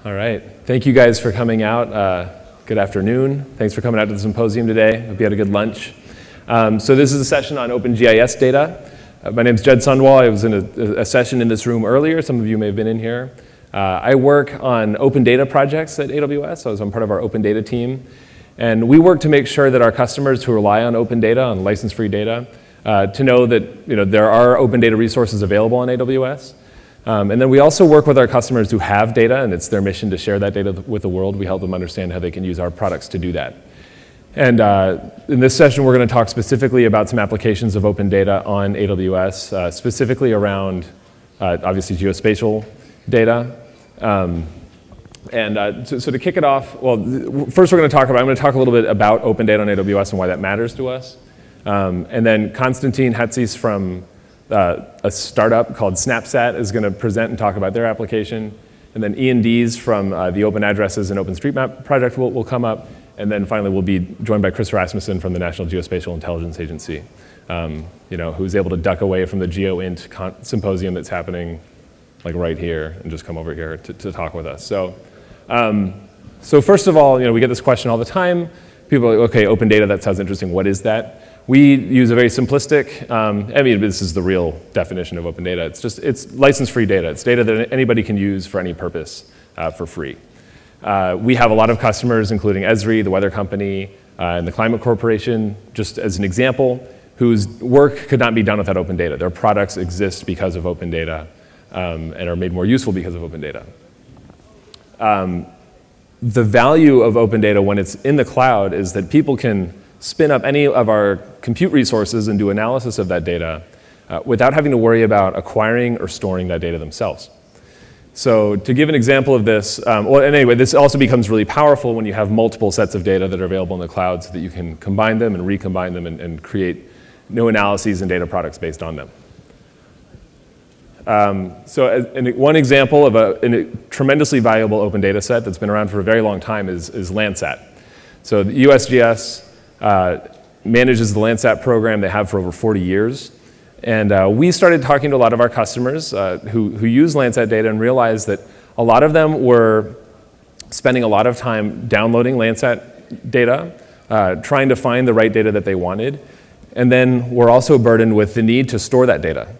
All right. Thank you guys for coming out. Good afternoon. Thanks for coming out to the symposium today. Hope you had a good lunch. So this is a session on OpenGIS data. My name is Jed Sundwall. I was in a session in this room earlier. Some of you may have been in here. I work on open data projects at AWS. So I'm part of our open data team. And we work to make sure that our customers who rely on open data, on license-free data, to know that there are open data resources available on AWS. And then we also work with our customers who have data, and it's their mission to share that data with the world. We help them understand how they can use our products to do that. And in this session, we're going to talk specifically about some applications of open data on AWS, specifically around, obviously, geospatial data. So to kick it off, well, first I'm going to talk a little bit about open data on AWS and why that matters to us. And then Konstantin Hatzis from a startup called Snapsat is going to present and talk about their application. And then Ian Dees from the OpenAddresses and OpenStreetMap project will come up. And then finally, we'll be joined by Chris Rasmussen from the National Geospatial Intelligence Agency, who's able to duck away from the GeoInt symposium that's happening like right here and just come over here to talk with us. So first of all, we get this question all the time. People are like, okay, open data, that sounds interesting. What is that? We use a very simplistic, this is the real definition of open data. It's license-free data. It's data that anybody can use for any purpose for free. We have a lot of customers, including Esri, the weather company, and the Climate Corporation, just as an example, whose work could not be done without open data. Their products exist because of open data and are made more useful because of open data. The value of open data when it's in the cloud is that people can spin up any of our compute resources and do analysis of that data without having to worry about acquiring or storing that data themselves. So to give an example of this, this also becomes really powerful when you have multiple sets of data that are available in the cloud so that you can combine them and recombine them and create new analyses and data products based on them. One example of a tremendously valuable open data set that's been around for a very long time is Landsat. So the USGS manages the Landsat program. They have for over 40 years. And we started talking to a lot of our customers who use Landsat data and realized that a lot of them were spending a lot of time downloading Landsat data, trying to find the right data that they wanted, and then were also burdened with the need to store that data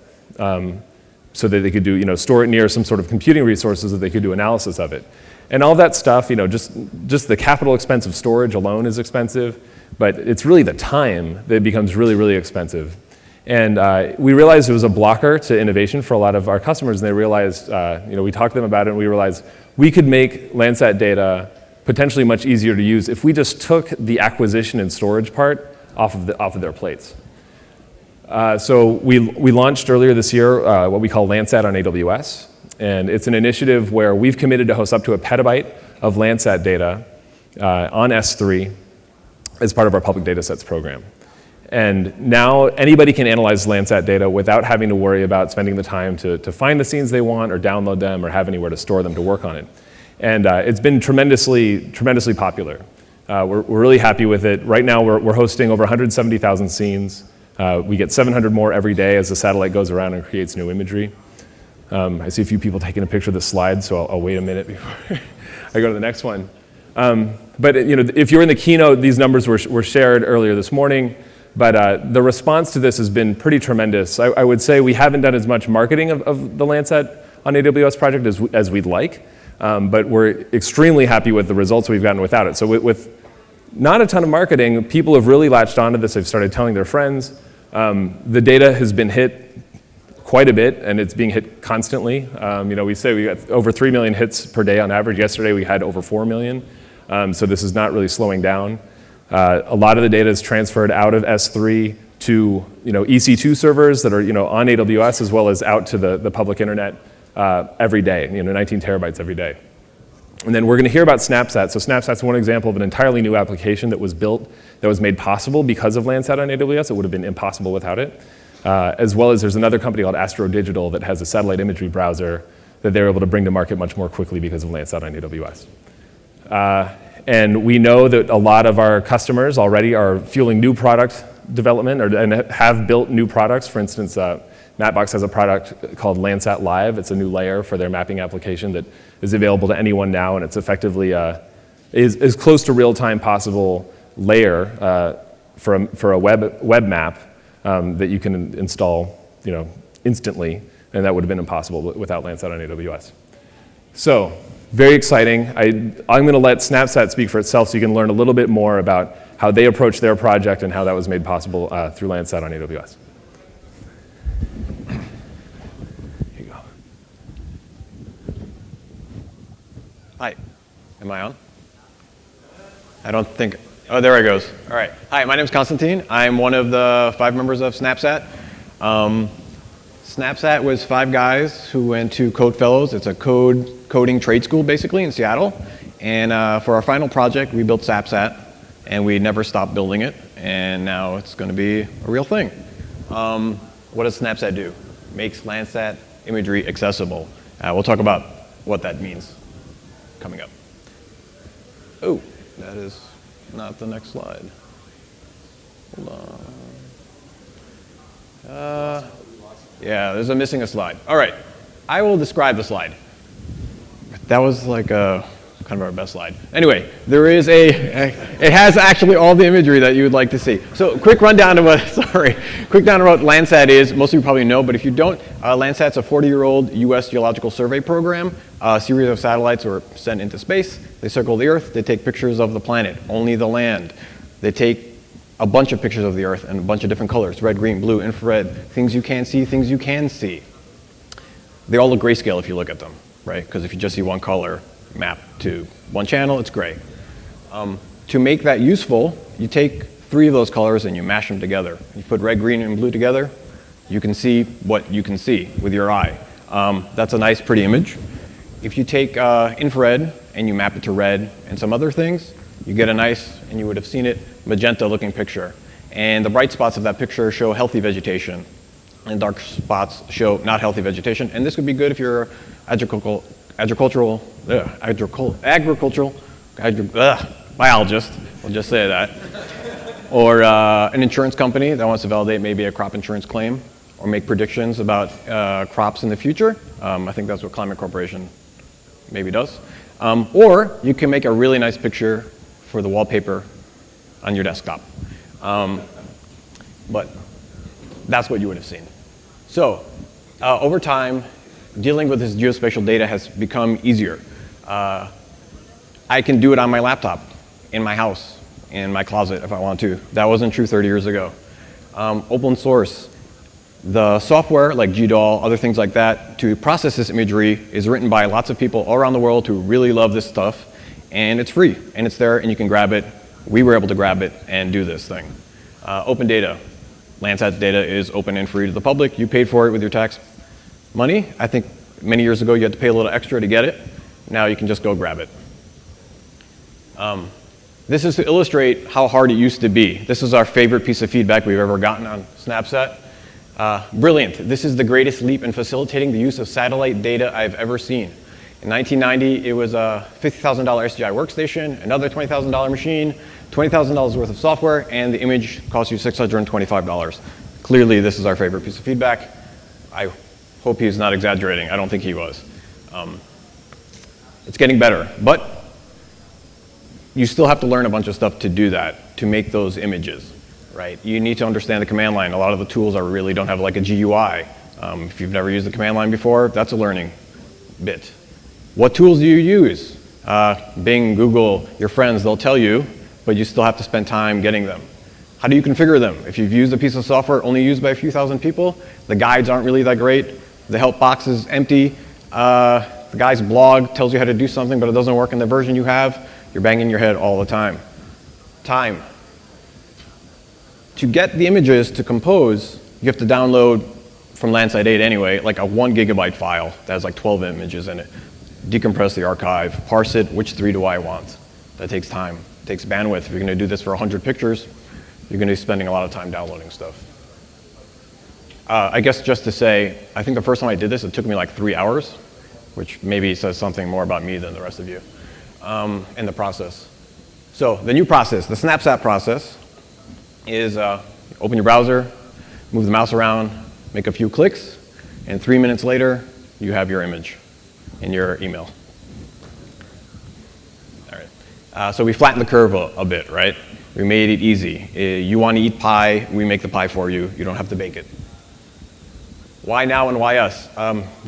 so that they could store it near some sort of computing resources that they could do analysis of it. And all that stuff, just the capital expense of storage alone is expensive, but it's really the time that becomes really, really expensive. And we realized it was a blocker to innovation for a lot of our customers, and they realized, we talked to them about it, and we realized we could make Landsat data potentially much easier to use if we just took the acquisition and storage part off of their plates. So we launched earlier this year what we call Landsat on AWS, and it's an initiative where we've committed to host up to a petabyte of Landsat data on S3 as part of our public data sets program. And now anybody can analyze Landsat data without having to worry about spending the time to find the scenes they want or download them or have anywhere to store them to work on it. And it's been tremendously popular. We're really happy with it. Right now we're hosting over 170,000 scenes. We get 700 more every day as the satellite goes around and creates new imagery. I see a few people taking a picture of the slide, so I'll wait a minute before I go to the next one. But if you're in the keynote, these numbers were shared earlier this morning. But the response to this has been pretty tremendous. I would say we haven't done as much marketing of the Landsat on AWS project as we'd like, but we're extremely happy with the results we've gotten without it. So with not a ton of marketing, people have really latched onto this. They've started telling their friends. The data has been hit quite a bit, and it's being hit constantly. We say we got over 3 million hits per day on average. Yesterday we had over 4 million, so this is not really slowing down. A lot of the data is transferred out of S3 to EC2 servers that are on AWS as well as out to the public internet every day, 19 terabytes every day. And then we're going to hear about Snapsat. So Snapsat's one example of an entirely new application that was built, that was made possible because of Landsat on AWS. It would have been impossible without it. As well as there's another company called Astro Digital that has a satellite imagery browser that they're able to bring to market much more quickly because of Landsat on AWS. And we know that a lot of our customers already are fueling new product development and have built new products. For instance, Mapbox has a product called Landsat Live. It's a new layer for their mapping application that is available to anyone now, and it's effectively is as close to real-time possible layer for a web map that you can install, instantly, and that would have been impossible without Landsat on AWS. So, very exciting. I'm going to let Snapsat speak for itself so you can learn a little bit more about how they approached their project and how that was made possible through Landsat on AWS. Here you go. Hi, am I on? I don't think, oh, there it goes. All right. Hi, my name is Constantine. I'm one of the 5 members of Snapsat. Snapsat was 5 guys who went to Code Fellows. It's a coding trade school, basically, in Seattle. And for our final project, we built SAPSat, and we never stopped building it. And now it's going to be a real thing. What does Snapsat do? Makes Landsat imagery accessible. We'll talk about what that means coming up. Oh, that is not the next slide. Hold on. Yeah, there's missing a slide. All right, I will describe the slide. That was like kind of our best slide. Anyway, there is it has actually all the imagery that you would like to see. So quick rundown of what, quick down of what Landsat is. Most of you probably know, but if you don't, Landsat's a 40-year-old US geological survey program. A series of satellites were sent into space. They circle the Earth. They take pictures of the planet, only the land. They take a bunch of pictures of the Earth in a bunch of different colors, red, green, blue, infrared, things you can't see, things you can see. They all look grayscale if you look at them, right? Because if you just see one color mapped to one channel, it's gray. To make that useful, you take 3 of those colors and you mash them together. You put red, green, and blue together, you can see what you can see with your eye. That's a nice, pretty image. If you take infrared and you map it to red and some other things, you get a nice, and you would have seen it, magenta-looking picture. And the bright spots of that picture show healthy vegetation, and dark spots show not healthy vegetation. And this would be good if you're agricultural biologist, we'll just say that, or an insurance company that wants to validate maybe a crop insurance claim, or make predictions about crops in the future. I think that's what Climate Corporation maybe does. Or you can make a really nice picture for the wallpaper on your desktop. But that's what you would have seen. So over time, dealing with this geospatial data has become easier. I can do it on my laptop, in my house, in my closet if I want to. That wasn't true 30 years ago. Open source. The software, like GDAL, other things like that, to process this imagery is written by lots of people all around the world who really love this stuff. And it's free, and it's there, and you can grab it. We were able to grab it and do this thing. Open data. Landsat data is open and free to the public. You paid for it with your tax money. I think many years ago you had to pay a little extra to get it. Now you can just go grab it. This is to illustrate how hard it used to be. This is our favorite piece of feedback we've ever gotten on Snapsat. Brilliant. This is the greatest leap in facilitating the use of satellite data I've ever seen. In 1990, it was a $50,000 SGI workstation, another $20,000 machine, $20,000 worth of software, and the image cost you $625. Clearly, this is our favorite piece of feedback. I hope he's not exaggerating. I don't think he was. It's getting better, but you still have to learn a bunch of stuff to do that, to make those images, right? You need to understand the command line. A lot of the tools really don't have like a GUI. If you've never used the command line before, that's a learning bit. What tools do you use? Bing, Google, your friends, they'll tell you, but you still have to spend time getting them. How do you configure them? If you've used a piece of software only used by a few thousand people, the guides aren't really that great. The help box is empty. The guy's blog tells you how to do something, but it doesn't work in the version you have. You're banging your head all the time. Time. To get the images to compose, you have to download from Landsat 8 anyway, like a 1 gigabyte file that has like 12 images in it. Decompress the archive, parse it, which 3 do I want? That takes time, it takes bandwidth. If you're gonna do this for 100 pictures, you're gonna be spending a lot of time downloading stuff. I guess just to say, I think the first time I did this, it took me like 3 hours, which maybe says something more about me than the rest of you, in the process. So the new process, the Snapsat process, is open your browser, move the mouse around, make a few clicks, and 3 minutes later, you have your image in your email. All right. So we flattened the curve a bit, right? We made it easy. You want to eat pie, we make the pie for you. You don't have to bake it. Why now and why us?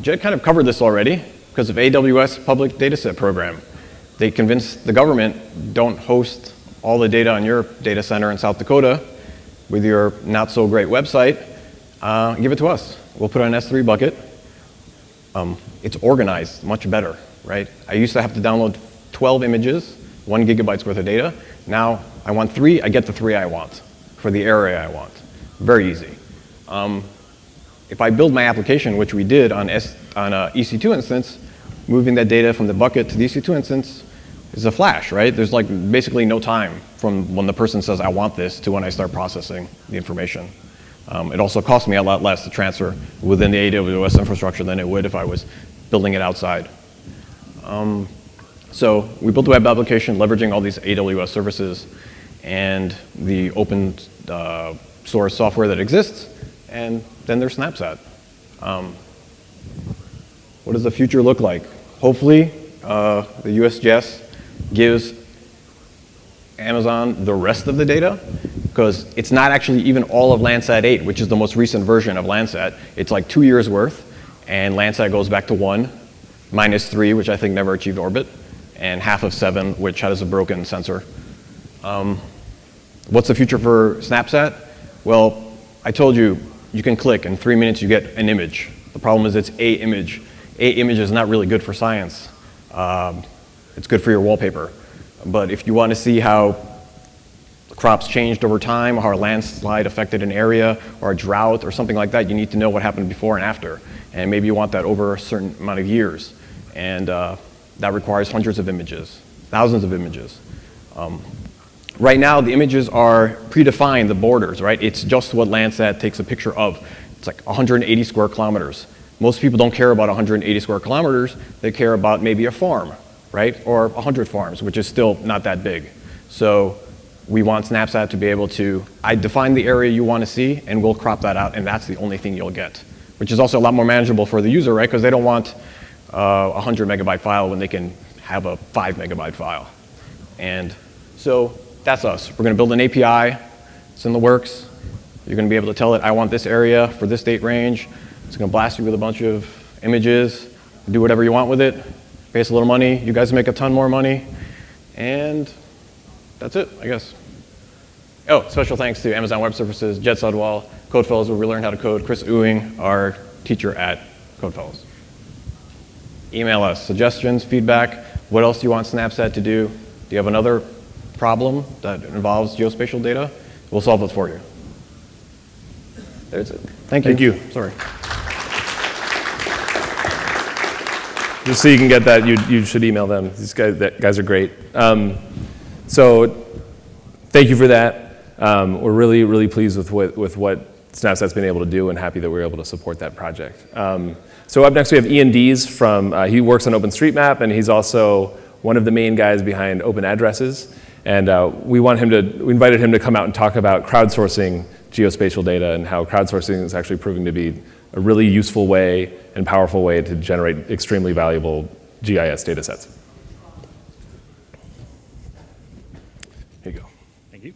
Jed kind of covered this already because of AWS Public Dataset Program. They convinced the government, don't host all the data on your data center in South Dakota with your not so great website, give it to us. We'll put it in an S3 bucket. It's organized much better, right? I used to have to download 12 images, 1 gigabyte worth of data. Now I want 3, I get the 3 I want for the area I want. Very easy. If I build my application, which we did on a EC2 instance, moving that data from the bucket to the EC2 instance is a flash, right? There's like basically no time from when the person says, I want this, to when I start processing the information. It also costs me a lot less to transfer within the AWS infrastructure than it would if I was building it outside. So we built a web application leveraging all these AWS services and the open source software that exists, and then there's Snapsat. What does the future look like? Hopefully, the USGS gives Amazon the rest of the data, because it's not actually even all of Landsat 8, which is the most recent version of Landsat. It's like 2 years worth, and Landsat goes back to 1, minus 3, which I think never achieved orbit, and half of 7, which has a broken sensor. What's the future for Snapsat? Well, I told you, you can click, in 3 minutes you get an image. The problem is it's a image. A image is not really good for science. It's good for your wallpaper. But if you want to see how crops changed over time, how a landslide affected an area, or a drought, or something like that, you need to know what happened before and after. And maybe you want that over a certain amount of years. And that requires hundreds of images, thousands of images. Right now, the images are predefined, the borders, right? It's just what Landsat takes a picture of. It's like 180 square kilometers. Most people don't care about 180 square kilometers. They care about maybe a farm, right? Or 100 farms, which is still not that big. So we want Snapsat to be able to, I define the area you want to see, and we'll crop that out, and that's the only thing you'll get, which is also a lot more manageable for the user, right? Because they don't want a 100 megabyte file when they can have a 5 megabyte file. And so that's us. We're going to build an API. It's in the works. You're going to be able to tell it, I want this area for this date range. It's going to blast you with a bunch of images. Do whatever you want with it. Pay us a little money. You guys make a ton more money. And that's it, I guess. Oh, special thanks to Amazon Web Services, Jed Sundwall, Codefellows, where we learned how to code, Chris Ewing, our teacher at Codefellows. Email us, suggestions, feedback. What else do you want Snapsat to do? Do you have another problem that involves geospatial data? We'll solve it for you. There's it. Thank you. Thank you. Sorry. Just so you can get that, you should email them. These guys are great. So thank you for that. We're really, really pleased with what Snapsat's been able to do, and happy that we were able to support that project. So up next we have Ian Dees from, he works on OpenStreetMap, and he's also one of the main guys behind OpenAddresses. And we invited him to come out and talk about crowdsourcing geospatial data and how crowdsourcing is actually proving to be a really useful way and powerful way to generate extremely valuable GIS data sets. Here you go. Thank you.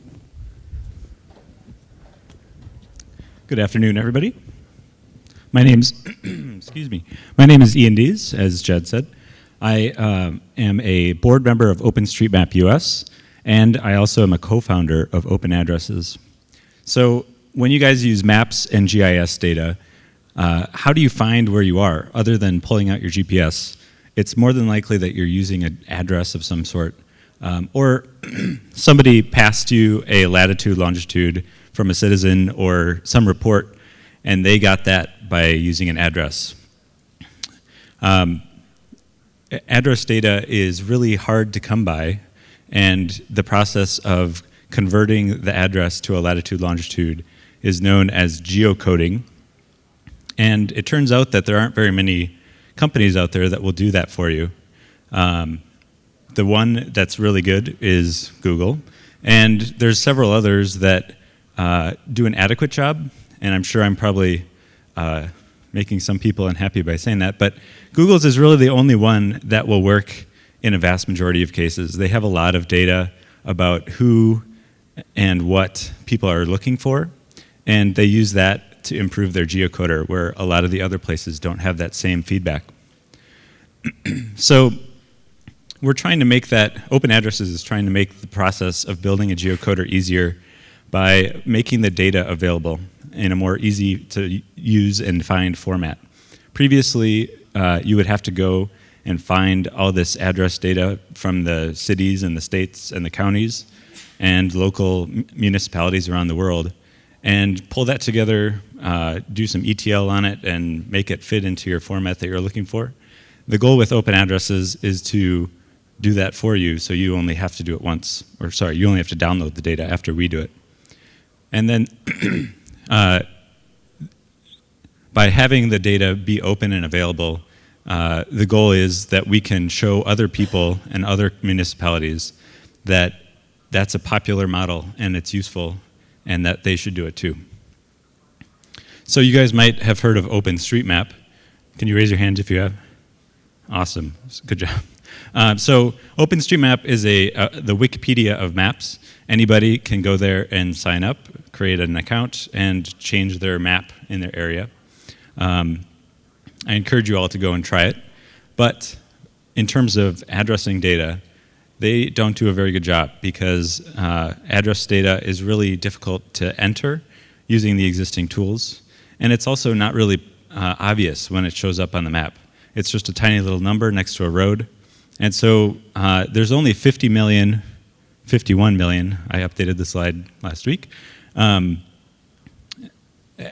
Good afternoon, everybody. My name's, excuse me. My name is Ian Dees, as Jed said. I am a board member of OpenStreetMap US, and I also am a co-founder of OpenAddresses. So when you guys use maps and GIS data, how do you find where you are other than pulling out your GPS? It's more than likely that you're using an address of some sort, or somebody passed you a latitude, longitude from a citizen or some report, and they got that by using an address. Address data is really hard to come by, and the process of converting the address to a latitude, longitude is known as geocoding. And it turns out that there aren't very many companies out there that will do that for you. The one that's really good is Google, and there's several others that do an adequate job, and I'm sure I'm probably making some people unhappy by saying that, but Google's is really the only one that will work in a vast majority of cases. They have a lot of data about who and what people are looking for, and they use that to improve their geocoder, where a lot of the other places don't have that same feedback. So we're trying to make that, OpenAddresses is trying to make the process of building a geocoder easier by making the data available in a more easy to use and find format. Previously, you would have to go and find all this address data from the cities and the states and the counties and local municipalities around the world and pull that together, do some ETL on it, and make it fit into your format that you're looking for. The goal with OpenAddresses is to do that for you, so you only have to do it once, or sorry, you only have to download the data after we do it. And then by having the data be open and available, the goal is that we can show other people and other municipalities that that's a popular model and it's useful and that they should do it too. So you guys might have heard of OpenStreetMap. Can you raise your hands if you have? Awesome, good job. So OpenStreetMap is the Wikipedia of maps. Anybody can go there and sign up, create an account, and change their map in their area. I encourage you all to go and try it. But in terms of addressing data, they don't do a very good job because address data is really difficult to enter using the existing tools. And it's also not really obvious when it shows up on the map. It's just a tiny little number next to a road. And so there's only 51 million, I updated the slide last week,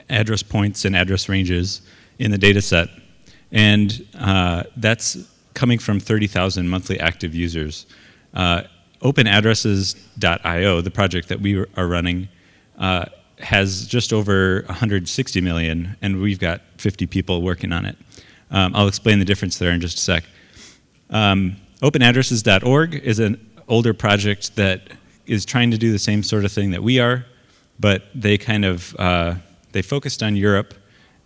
address points and address ranges in the data set. And that's coming from 30,000 monthly active users. OpenAddresses.io, the project that we are running, has just over 160 million, and we've got 50 people working on it. I'll explain the difference there in just a sec. OpenAddresses.org is an older project that is trying to do the same sort of thing that we are, but they kind of they focused on Europe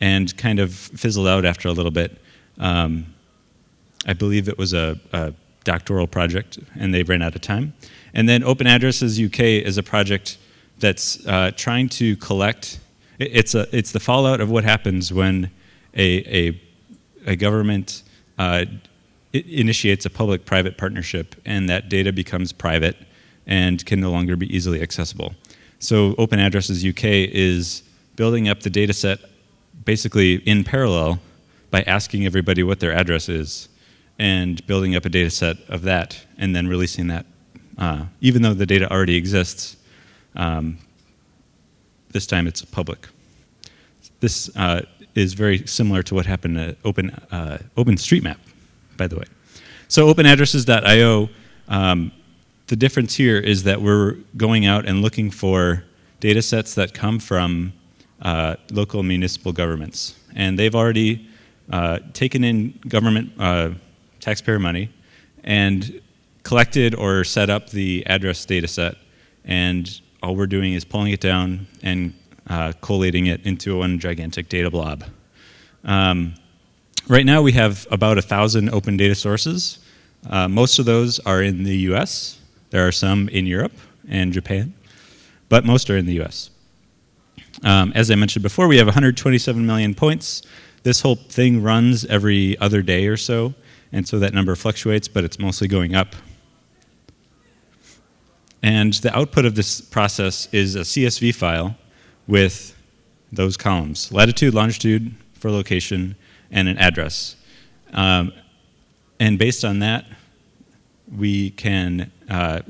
and kind of fizzled out after a little bit. I believe it was a doctoral project, and they ran out of time. And then OpenAddresses UK is a project that's trying to collect. It's the fallout of what happens when a government it initiates a public-private partnership, and that data becomes private and can no longer be easily accessible. So OpenAddresses UK is building up the data set basically in parallel by asking everybody what their address is and building up a data set of that and then releasing that. Even though the data already exists, this time it's public. This is very similar to what happened at OpenStreetMap, by the way. So OpenAddresses.io, the difference here is that we're going out and looking for data sets that come from local municipal governments. And they've already taken in government taxpayer money and collected or set up the address data set. And all we're doing is pulling it down and collating it into one gigantic data blob. Right now we have about 1,000 open data sources. Most of those are in the US. There are some in Europe and Japan, but most are in the US. As I mentioned before, we have 127 million points. This whole thing runs every other day or so, and so that number fluctuates, but it's mostly going up. And the output of this process is a CSV file with those columns: latitude, longitude for location, and an address. And based on that, we can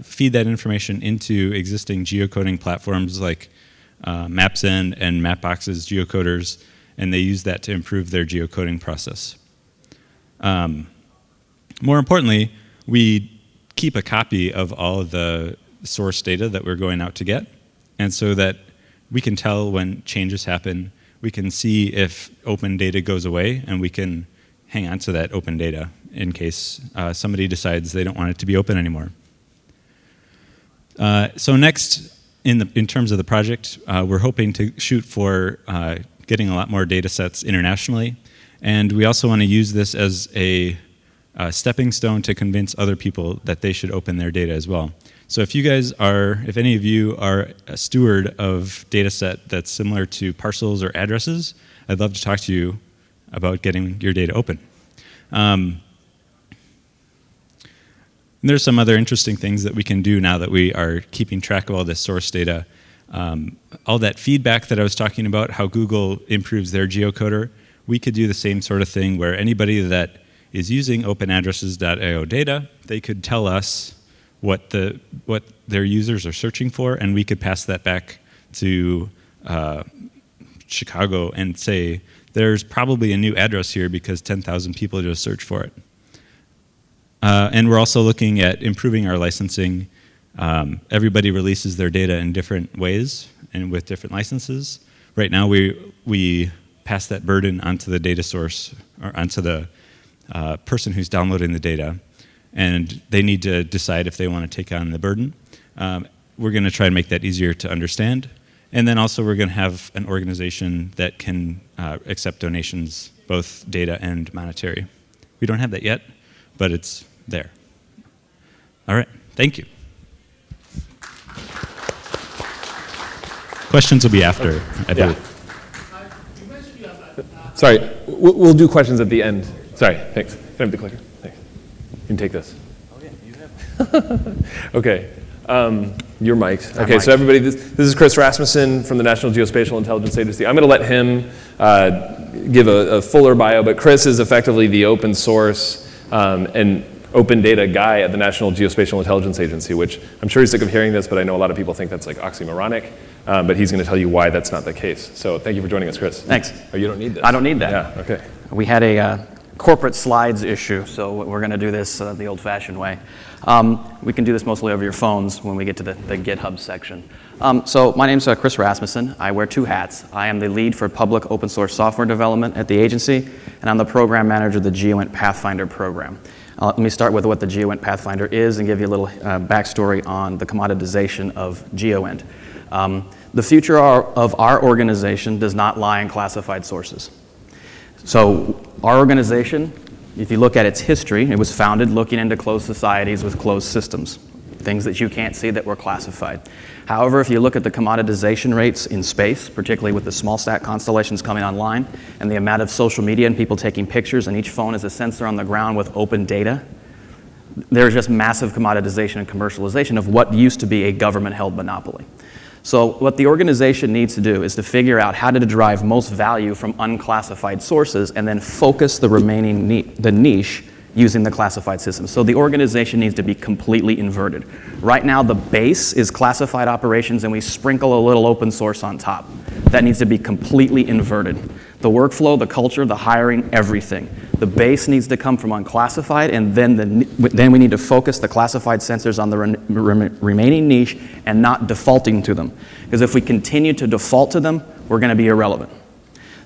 feed that information into existing geocoding platforms like Mapzen and Mapbox's geocoders, and they use that to improve their geocoding process. More importantly, we keep a copy of all of the source data that we're going out to get, and so that we can tell when changes happen. We can see if open data goes away, and we can hang on to that open data in case somebody decides they don't want it to be open anymore. So next, in terms of the project, we're hoping to shoot for getting a lot more data sets internationally. And we also want to use this as a stepping stone to convince other people that they should open their data as well. So if any of you are a steward of data set that's similar to parcels or addresses, I'd love to talk to you about getting your data open. There's some other interesting things that we can do now that we are keeping track of all this source data. All that feedback that I was talking about, how Google improves their geocoder, we could do the same sort of thing where anybody that is using OpenAddresses.io data, they could tell us what their users are searching for, and we could pass that back to Chicago and say, there's probably a new address here because 10,000 people just searched for it. And we're also looking at improving our licensing. Everybody releases their data in different ways and with different licenses. Right now, we pass that burden onto the data source or onto the person who's downloading the data, and they need to decide if they want to take on the burden. We're going to try and make that easier to understand. And then also we're going to have an organization that can accept donations, both data and monetary. We don't have that yet, but it's there. All right, thank you. Questions will be after, I believe. Sorry, we'll do questions at the end. Sorry, thanks. Can I have the clicker? Thanks. You can take this. Oh yeah, you have. Okay. You're mic'd. Okay, so everybody, this is Chris Rasmussen from the National Geospatial Intelligence Agency. I'm going to let him give a fuller bio, but Chris is effectively the open source and open data guy at the National Geospatial Intelligence Agency, which I'm sure he's sick of hearing this, but I know a lot of people think that's like oxymoronic, but he's going to tell you why that's not the case. So thank you for joining us, Chris. Thanks. Oh, you don't need this. I don't need that. Yeah, okay. We had a corporate slides issue, so we're going to do this the old-fashioned way. We can do this mostly over your phones when we get to the GitHub section. So my name's Chris Rasmussen. I wear two hats. I am the lead for public open source software development at the agency, and I'm the program manager of the GeoInt Pathfinder program. Let me start with what the GeoInt Pathfinder is and give you a little backstory on the commoditization of GeoInt. The future of our organization does not lie in classified sources. So our organization, if you look at its history, it was founded looking into closed societies with closed systems, things that you can't see that were classified. However, if you look at the commoditization rates in space, particularly with the small sat constellations coming online, and the amount of social media and people taking pictures, and each phone is a sensor on the ground with open data, there's just massive commoditization and commercialization of what used to be a government-held monopoly. So what the organization needs to do is to figure out how to derive most value from unclassified sources and then focus the remaining niche using the classified system. So the organization needs to be completely inverted. Right now the base is classified operations and we sprinkle a little open source on top. That needs to be completely inverted. The workflow, the culture, the hiring, everything. The base needs to come from unclassified, and then we need to focus the classified sensors on the remaining niche and not defaulting to them. Because if we continue to default to them, we're going to be irrelevant.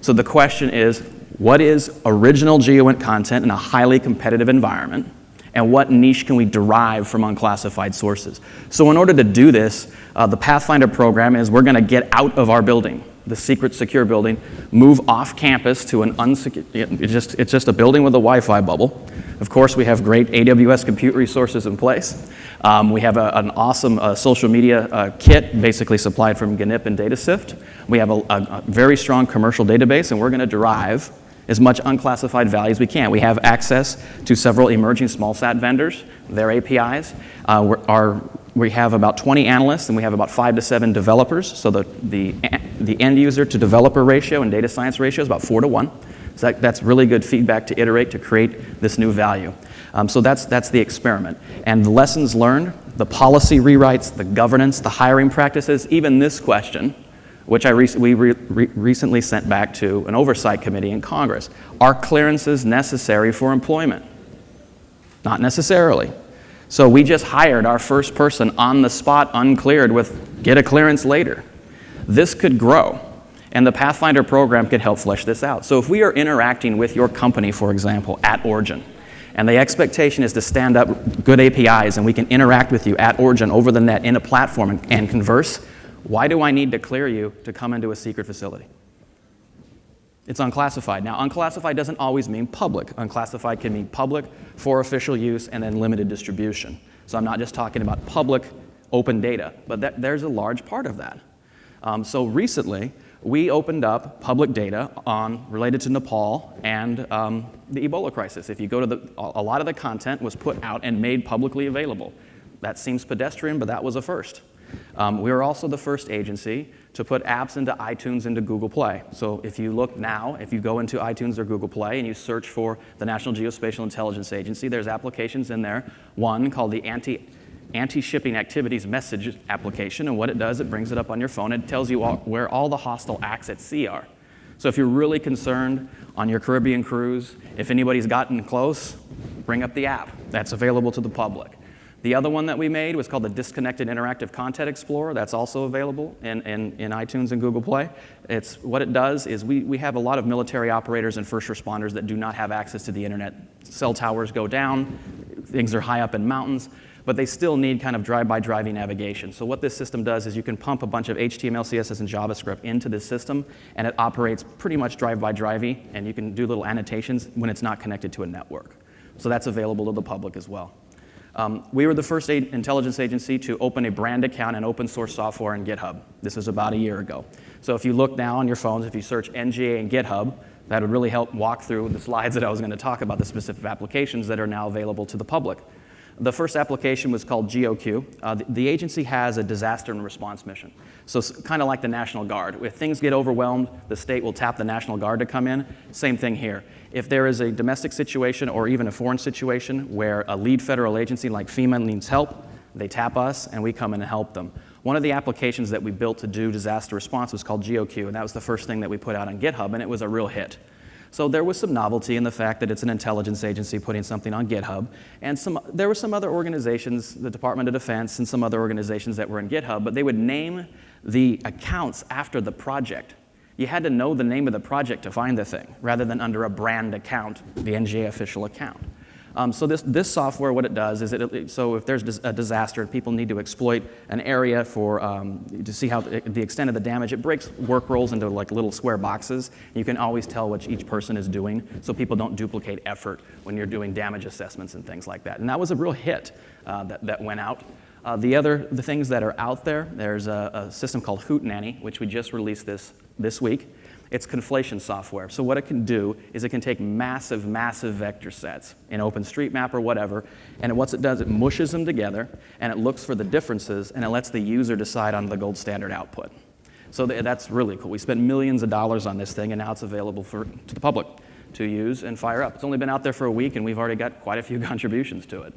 So the question is, what is original GeoInt content in a highly competitive environment, and what niche can we derive from unclassified sources? So in order to do this, the Pathfinder program is we're going to get out of our building, the secret secure building, move off campus to an unsecure, it's just a building with a Wi-Fi bubble. Of course, we have great AWS compute resources in place. We have an awesome social media kit, basically supplied from GNIP and DataSift. We have a very strong commercial database, and we're going to derive as much unclassified value as we can. We have access to several emerging small-sat vendors, their APIs. We have about 20 analysts, and we have about 5 to 7 developers. So the end user to developer ratio and data science ratio is about 4 to 1. So that's really good feedback to iterate to create this new value. So that's the experiment. And the lessons learned, the policy rewrites, the governance, the hiring practices, even this question, which we recently sent back to an oversight committee in Congress. Are clearances necessary for employment? Not necessarily. So we just hired our first person on the spot, uncleared, with get a clearance later. This could grow, and the Pathfinder program could help flesh this out. So if we are interacting with your company, for example, at origin, and the expectation is to stand up good APIs and we can interact with you at origin over the net in a platform and converse, why do I need to clear you to come into a secret facility? It's unclassified. Now, unclassified doesn't always mean public. Unclassified can mean public for official use and then limited distribution. So I'm not just talking about public open data, but there's a large part of that. So recently, we opened up public data related to Nepal and the Ebola crisis. If you go to a lot of the content was put out and made publicly available. That seems pedestrian, but that was a first. We were also the first agency to put apps into iTunes and to Google Play. So if you look now, if you go into iTunes or Google Play and you search for the National Geospatial Intelligence Agency, there's applications in there. One called the Anti-Shipping Activities Message application, and what it does, it brings it up on your phone. It tells you where all the hostile acts at sea are. So if you're really concerned on your Caribbean cruise, if anybody's gotten close, bring up the app. That's available to the public. The other one that we made was called the Disconnected Interactive Content Explorer. That's also available in iTunes and Google Play. What it does is we have a lot of military operators and first responders that do not have access to the internet. Cell towers go down, things are high up in mountains, but they still need kind of drive-by-driving navigation. So what this system does is you can pump a bunch of HTML, CSS, and JavaScript into this system, and it operates pretty much drive-by-drivey, and you can do little annotations when it's not connected to a network. So that's available to the public as well. We were the first intelligence agency to open a brand account and open source software in GitHub. This was about a year ago. So if you look now on your phones, if you search NGA and GitHub, that would really help walk through the slides that I was going to talk about, the specific applications that are now available to the public. The first application was called GeoQ. The agency has a disaster and response mission. So it's kind of like the National Guard. If things get overwhelmed, the state will tap the National Guard to come in. Same thing here. If there is a domestic situation or even a foreign situation where a lead federal agency like FEMA needs help, they tap us and we come in and help them. One of the applications that we built to do disaster response was called GeoQ, and that was the first thing that we put out on GitHub, and it was a real hit. So there was some novelty in the fact that it's an intelligence agency putting something on GitHub, and there were some other organizations, the Department of Defense and some other organizations that were in GitHub, but they would name the accounts after the project. You had to know the name of the project to find the thing, rather than under a brand account, the NGA official account. So this software, what it does is, so if there's a disaster and people need to exploit an area to see how the extent of the damage, it breaks work roles into like little square boxes. You can always tell what each person is doing, so people don't duplicate effort when you're doing damage assessments and things like that. And that was a real hit that went out. The things that are out there, there's a system called Hootenanny, which we just released this week. It's conflation software. So what it can do is it can take massive vector sets in OpenStreetMap or whatever, and what it does, it mushes them together, and it looks for the differences, and it lets the user decide on the gold standard output. So that's really cool. We spent millions of dollars on this thing, and now it's available to the public to use and fire up. It's only been out there for a week, and we've already got quite a few contributions to it.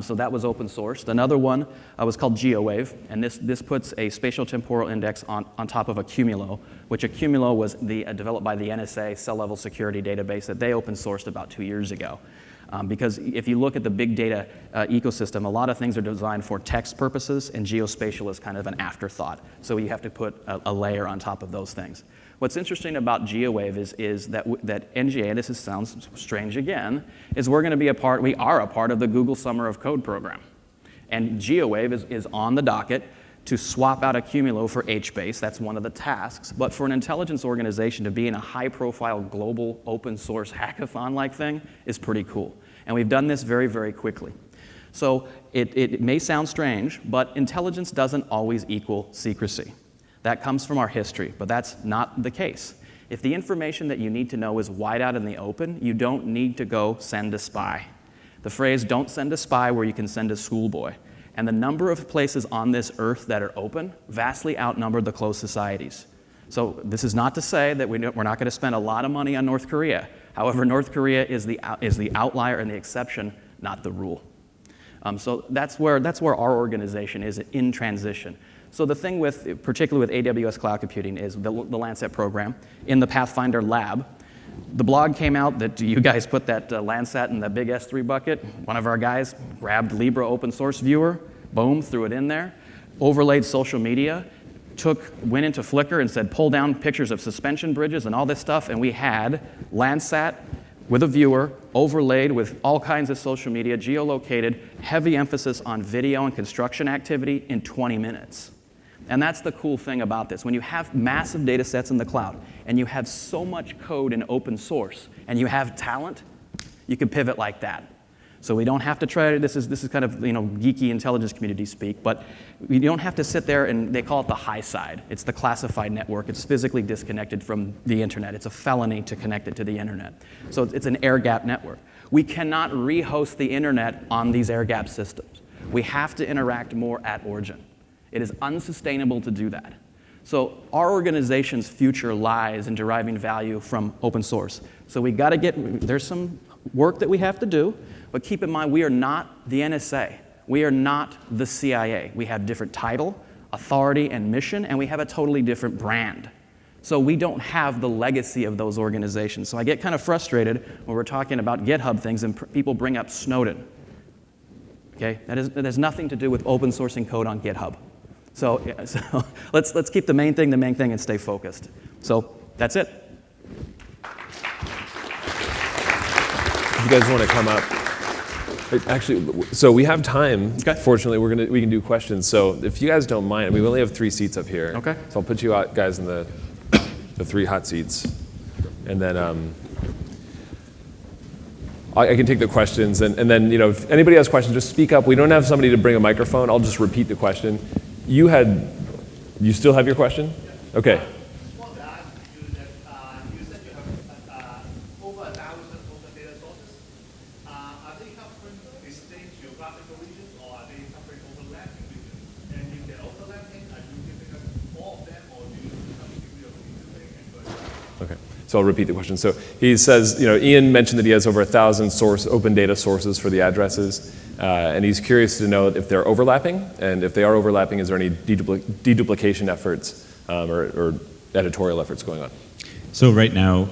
So that was open sourced. Another one was called GeoWave, and this puts a spatial temporal index on top of a Cumulo, which a Cumulo was developed by the NSA cell-level security database that they open sourced about 2 years ago. Because if you look at the big data ecosystem, a lot of things are designed for text purposes, and geospatial is kind of an afterthought. So you have to put a layer on top of those things. What's interesting about GeoWave is that NGA, this sounds strange again, is we are a part of the Google Summer of Code program. And GeoWave is on the docket to swap out a Cumulo for HBase. That's one of the tasks. But for an intelligence organization to be in a high-profile global open source hackathon-like thing is pretty cool. And we've done this very, very quickly. So it may sound strange, but intelligence doesn't always equal secrecy. That comes from our history, but that's not the case. If the information that you need to know is wide out in the open, you don't need to go send a spy. The phrase, don't send a spy where you can send a schoolboy. And the number of places on this earth that are open vastly outnumber the closed societies. So this is not to say that we're not going to spend a lot of money on North Korea. However, North Korea is the outlier and the exception, not the rule. So that's where our organization is in transition. So the thing particularly with AWS cloud computing is the Landsat program. In the Pathfinder lab, the blog came out that you guys put that Landsat in the big S3 bucket. One of our guys grabbed Libra open source viewer, boom, threw it in there, overlaid social media, went into Flickr and said, pull down pictures of suspension bridges and all this stuff, and we had Landsat with a viewer overlaid with all kinds of social media, geolocated, heavy emphasis on video and construction activity in 20 minutes. And that's the cool thing about this. When you have massive data sets in the cloud, and you have so much code in open source, and you have talent, you can pivot like that. So we don't have to try, this is kind of geeky intelligence community speak, but we don't have to sit there and they call it the high side. It's the classified network. It's physically disconnected from the internet. It's a felony to connect it to the internet. So it's an air-gapped network. We cannot rehost the internet on these air-gapped systems. We have to interact more at origin. It is unsustainable to do that. So our organization's future lies in deriving value from open source. So we got to there's some work that we have to do, but keep in mind, we are not the NSA. We are not the CIA. We have different title, authority, and mission, and we have a totally different brand. So we don't have the legacy of those organizations. So I get kind of frustrated when we're talking about GitHub things and people bring up Snowden. Okay? That has nothing to do with open sourcing code on GitHub. So let's keep the main thing and stay focused. So that's it. If you guys want to come up. Actually, so we have time. Okay. Fortunately, we can do questions. So if you guys don't mind, we only have 3 seats up here. Okay. So I'll put you out, guys, in the 3 hot seats, and then I can take the questions, and then if anybody has questions, just speak up. We don't have somebody to bring a microphone. I'll just repeat the question. You still have your question? Okay. Just want to ask you that you said you have over 1,000 open data sources. Are they covering distinct geographical regions, or are they covering overlapping regions? And if they're overlapping, are you giving us all of them, or do you give me a Okay. So I'll repeat the question. So he says, Ian mentioned that he has over 1,000 open data sources for the addresses. And he's curious to know if they're overlapping, and if they are overlapping, is there any deduplication efforts or editorial efforts going on? So right now,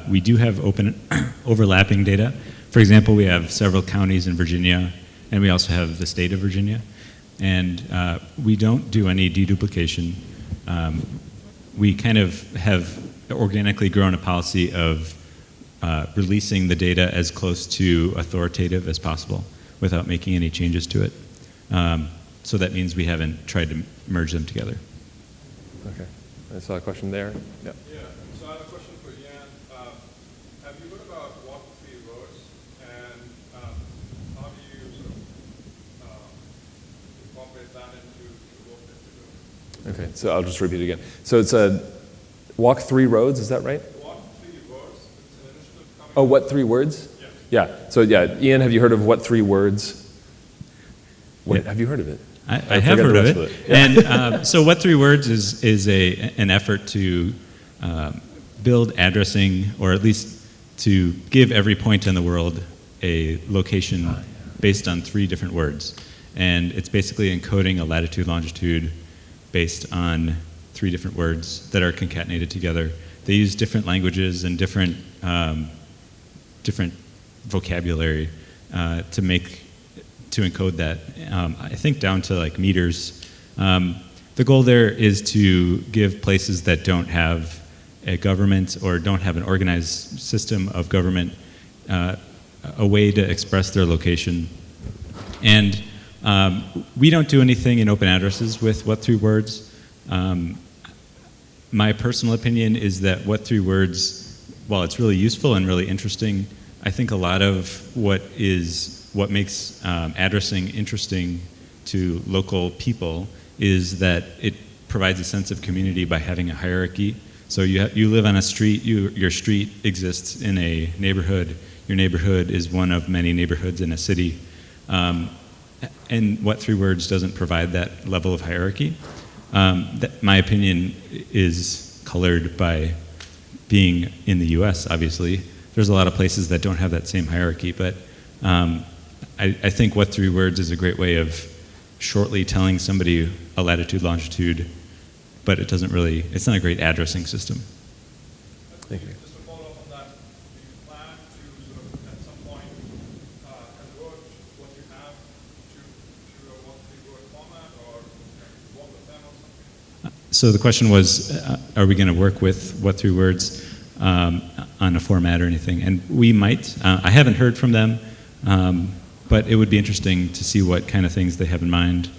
we do have overlapping data. For example, we have several counties in Virginia, and we also have the state of Virginia. And we don't do any deduplication. We kind of have organically grown a policy of releasing the data as close to authoritative as possible, without making any changes to it. So that means we haven't tried to merge them together. Okay. I saw a question there. Yeah. Yeah, so I have a question for Ian. Have you heard about walk three roads, and how do you sort of incorporate that into the work that you're doing? Okay, so I'll just repeat it again. So it's a walk 3 roads, is that right? Walk three roads, it's an initiative coming. Oh, what 3 words? Yeah. So Ian, have you heard of what 3 words? Yeah. Have you heard of it? I have heard of it. Yeah. And so what 3 words is an effort to build addressing, or at least to give every point in the world a location based on 3 different words. And it's basically encoding a latitude, longitude based on 3 different words that are concatenated together. They use different languages and different vocabulary to encode that. I think down to like meters. The goal there is to give places that don't have a government or don't have an organized system of government a way to express their location. And we don't do anything in OpenAddresses with what 3 words. My personal opinion is that what 3 words, while it's really useful and really interesting, I think a lot of what makes addressing interesting to local people is that it provides a sense of community by having a hierarchy. So you live on a street, your street exists in a neighborhood, your neighborhood is one of many neighborhoods in a city. And what 3 words doesn't provide that level of hierarchy. My opinion is colored by being in the US, obviously. There's a lot of places that don't have that same hierarchy, but I think what 3 words is a great way of shortly telling somebody a latitude, longitude, but it's not a great addressing system. Thank you. Just to follow up on that, do you plan to sort of at some point convert what you have to a walk three word format, or work with them or something? So the question was, are we going to work with what 3 words on a format or anything? And we might. I haven't heard from them, but it would be interesting to see what kind of things they have in mind.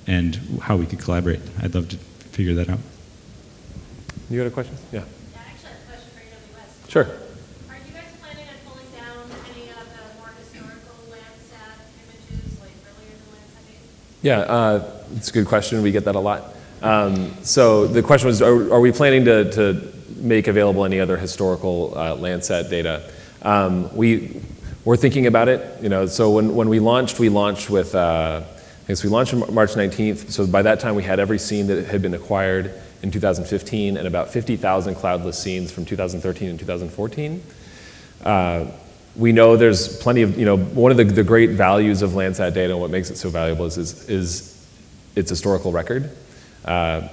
and how we could collaborate. I'd love to figure that out. You got a question? Yeah. Yeah, I actually have a question for AWS. Sure. Are you guys planning on pulling down any of the more historical Landsat images, like earlier than Landsat days? Yeah, it's a good question. We get that a lot. So the question was, are we planning to make available any other historical Landsat data? We're thinking about it. So when we launched with, I guess we launched on March 19th. So by that time, we had every scene that had been acquired in 2015 and about 50,000 cloudless scenes from 2013 and 2014. We know there's plenty of, one of the great values of Landsat data and what makes it so valuable is its historical record.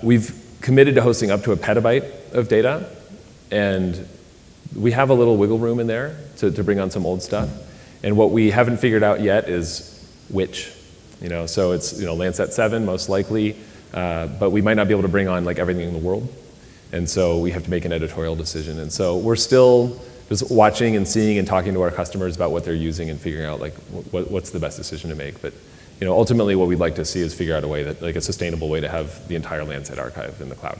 We've committed to hosting up to a petabyte of data, and we have a little wiggle room in there to bring on some old stuff. And what we haven't figured out yet is which. So it's Landsat 7 most likely, but we might not be able to bring on like everything in the world. And so we have to make an editorial decision. And so we're still just watching and seeing and talking to our customers about what they're using and figuring out like what's the best decision to make. But ultimately what we'd like to see is figure out a way that, like a sustainable way to have the entire Landsat archive in the cloud.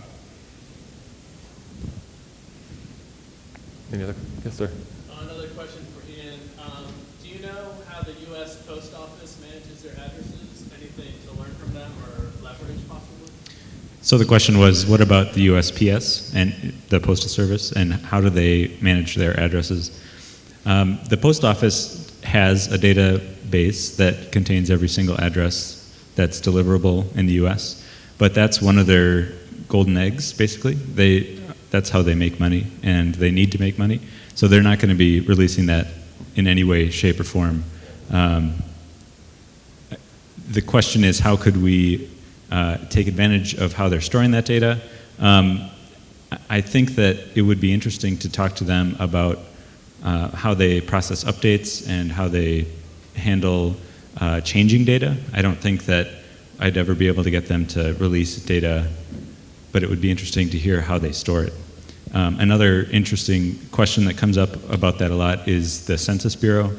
Any other? Yes, sir. Another question for Ian. Do you know how the U.S. Post Office manages their addresses? Anything to learn from them or leverage possibly? So the question was, what about the USPS and the Postal Service, and how do they manage their addresses? The Post Office has a database that contains every single address that's deliverable in the U.S., but that's one of their golden eggs, basically. That's how they make money, and they need to make money. So they're not going to be releasing that in any way, shape, or form. The question is, how could we take advantage of how they're storing that data? I think that it would be interesting to talk to them about how they process updates and how they handle changing data. I don't think that I'd ever be able to get them to release data, but it would be interesting to hear how they store it. Another interesting question that comes up about that a lot is the Census Bureau.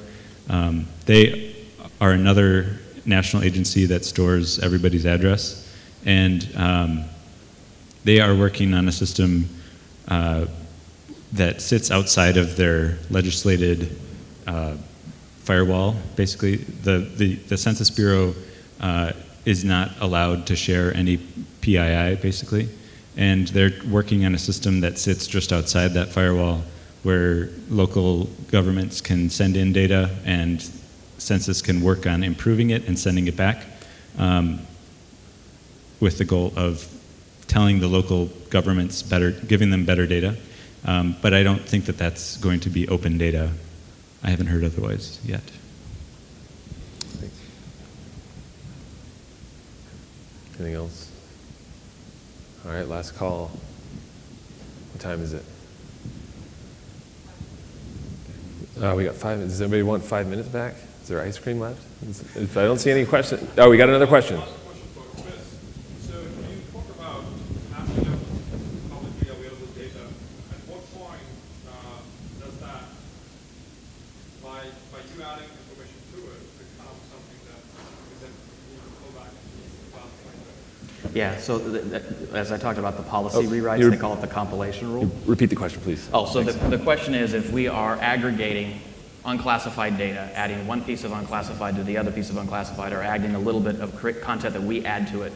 They are another national agency that stores everybody's address, and they are working on a system that sits outside of their legislated firewall. Basically, the Census Bureau is not allowed to share any PII, basically. And they're working on a system that sits just outside that firewall where local governments can send in data and Census can work on improving it and sending it back with the goal of telling the local governments better, giving them better data. But I don't think that that's going to be open data. I haven't heard otherwise yet. Anything else? All right, last call. What time is it? We got 5 minutes. Does anybody want 5 minutes back? Is there ice cream left? If I don't see any questions. Oh, we got another question. So you talk about having publicly available data. At what point does that, by you adding information to it, become something that you can pull back into the cloud point? Yeah, so as I talked about the policy rewrites, they call it the compilation rule. Repeat the question, please. Oh, so the question is, if we are aggregating unclassified data, adding one piece of unclassified to the other piece of unclassified, or adding a little bit of content that we add to it,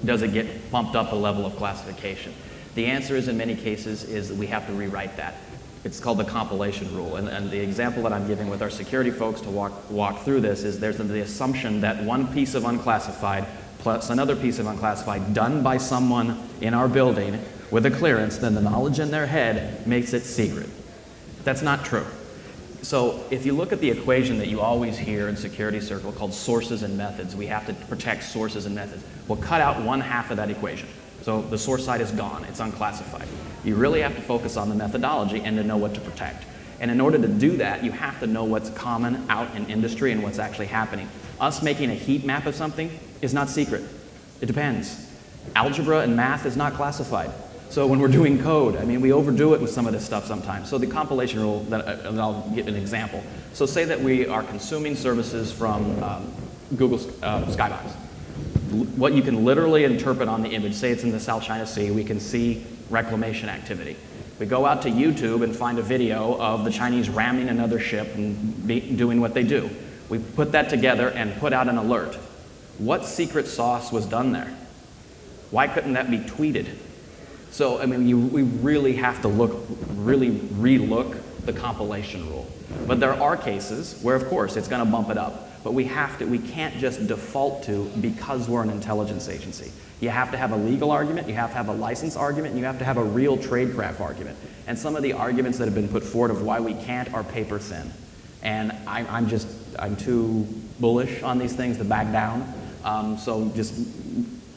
does it get bumped up a level of classification? The answer is, in many cases, is that we have to rewrite that. It's called the compilation rule. And the example that I'm giving with our security folks to walk through this is there's the assumption that one piece of unclassified plus another piece of unclassified done by someone in our building with a clearance, then the knowledge in their head makes it secret. That's not true. So if you look at the equation that you always hear in security circle called sources and methods, we have to protect sources and methods. We'll cut out one half of that equation. So the source side is gone, it's unclassified. You really have to focus on the methodology and to know what to protect. And in order to do that, you have to know what's common out in industry and what's actually happening. Us making a heat map of something is not secret. It depends. Algebra and math is not classified. So when we're doing code, I mean, we overdo it with some of this stuff sometimes. So the compilation rule, and I'll give an example. So say that we are consuming services from Google Skybox. what you can literally interpret on the image. Say it's in the South China Sea, we can see reclamation activity. We go out to YouTube and find a video of the Chinese ramming another ship and doing what they do. We put that together and put out an alert. What secret sauce was done there? Why couldn't that be tweeted? So, I mean, we really have to relook the compilation rule. But there are cases where, of course, it's going to bump it up. But we can't just default to because we're an intelligence agency. You have to have a legal argument, you have to have a license argument, and you have to have a real tradecraft argument. And some of the arguments that have been put forward of why we can't are paper thin. And I'm too bullish on these things to back down. So just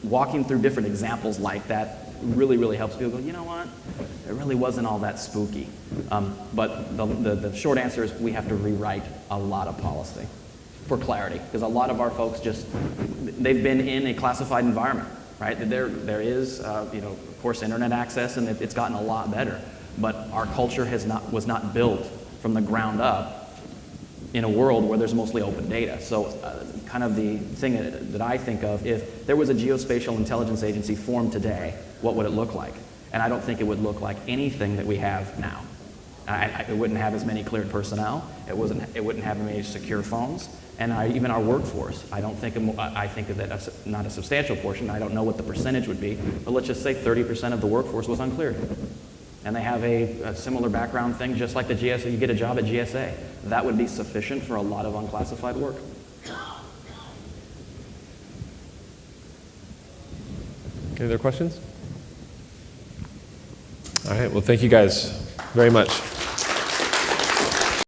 walking through different examples like that really, really helps people go, you know what, it really wasn't all that spooky. But the short answer is we have to rewrite a lot of policy for clarity, because a lot of our folks they've been in a classified environment, right? There is, of course, internet access, and it's gotten a lot better, but our culture was not built from the ground up in a world where there's mostly open data. So kind of the thing that I think of, if there was a geospatial intelligence agency formed today, what would it look like? And I don't think it would look like anything that we have now. It wouldn't have as many cleared personnel. It wouldn't have as many secure phones. And even our workforce, I think that that's not a substantial portion. I don't know what the percentage would be, but let's just say 30% of the workforce was uncleared. And they have a similar background thing, just like the GSA, you get a job at GSA. That would be sufficient for a lot of unclassified work. Any other questions? All right, well, thank you guys very much.